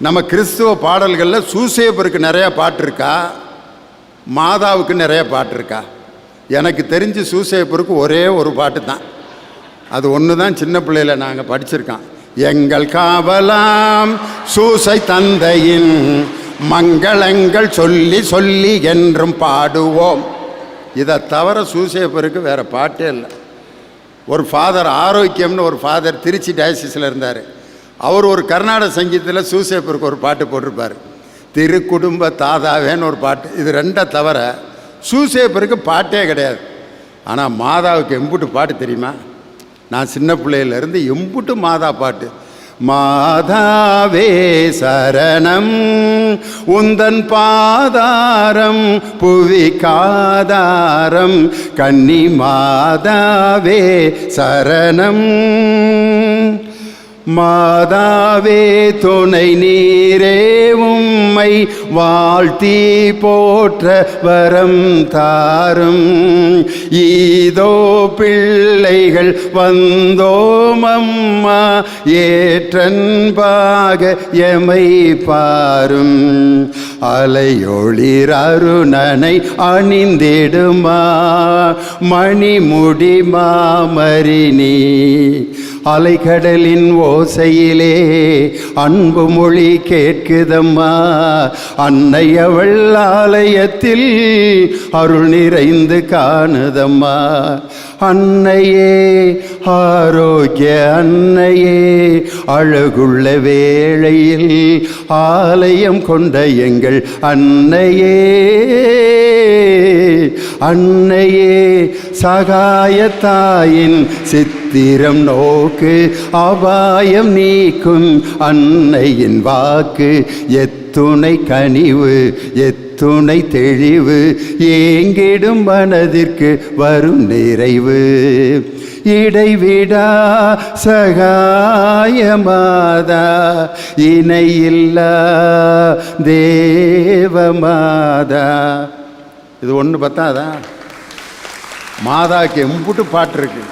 நம்ம கிறிஸ்துவ பாடல்களில் சூசேப்பருக்கு நிறையா பாட்டு இருக்கா, மாதாவுக்கு நிறைய பாட்டு இருக்கா? எனக்கு தெரிஞ்சு சூசேப்பருக்கு ஒரே ஒரு பாட்டு தான். அது ஒன்று தான் சின்ன பிள்ளையில் நாங்கள் படிச்சிருக்கோம். எங்கள் காவலாம் சூசை தந்தையின் மங்களங்கள் சொல்லி சொல்லி என்றும் பாடுவோம். இதை தவிர சூசேப்பருக்கு வேறு பாட்டே இல்லை. ஒரு ஃபாதர் ஆரோக்கியம்னு ஒரு ஃபாதர் திருச்சி டயசிஸில் இருந்தார். அவர் ஒரு கர்நாடக சங்கீதத்தில் சூசேப்பருக்கு ஒரு பாட்டு போட்டிருப்பார், திருக்குடும்ப தாதாவேன்னு ஒரு பாட்டு. இது ரெண்டை தவிர சூசேப்பருக்கு பாட்டே கிடையாது. ஆனால் மாதாவுக்கு எம்புட்டு பாட்டு தெரியுமா? நான் சின்ன பிள்ளையிலேருந்து எம்புட்டு மாதா பாட்டு. மாதாவே சரணம் உந்தன் பாதாரம் புவி காதாரம் கன்னி மாதாவே சரணம். மாதாவே துணை நீரே உம்மை வாழ்த்தி போற்ற வரம் தாரும். ஈதோ பிள்ளைகள் வந்தோம் அம்மா ஏற்றன்பாக எமை பாரும். அலையொளிர் அருணனை அணிந்திடுமா மணிமுடி மாமரினி. அலைக்கடலின் ஓசையிலே அன்பு மொழி கேட்குதம்மா. அன்னை அவள் ஆலயத்தில் அருள் நிறைந்து காணுதம்மா. அன்னையே ஆரோக்கிய அன்னையே அழகுள்ள வேளையில் ஆலயம் கொண்ட எங்கள் அன்னையே. அன்னையே சகாயத்தாயின் சித்திரம் நோக்கு அபாயம் நீக்கும் அன்னையின் வாக்கு. எத்துணை கனிவு எத்துணை தெளிவு ஏங்கிடும் மனதிற்கு வரும் நிறைவு. இடைவிடா சகாயமாதா இணையில்லா தேவமாதா. இது ஒன்று பார்த்தாதான் மாதாக்கு எம்புட்டு பாட்டு இருக்கு.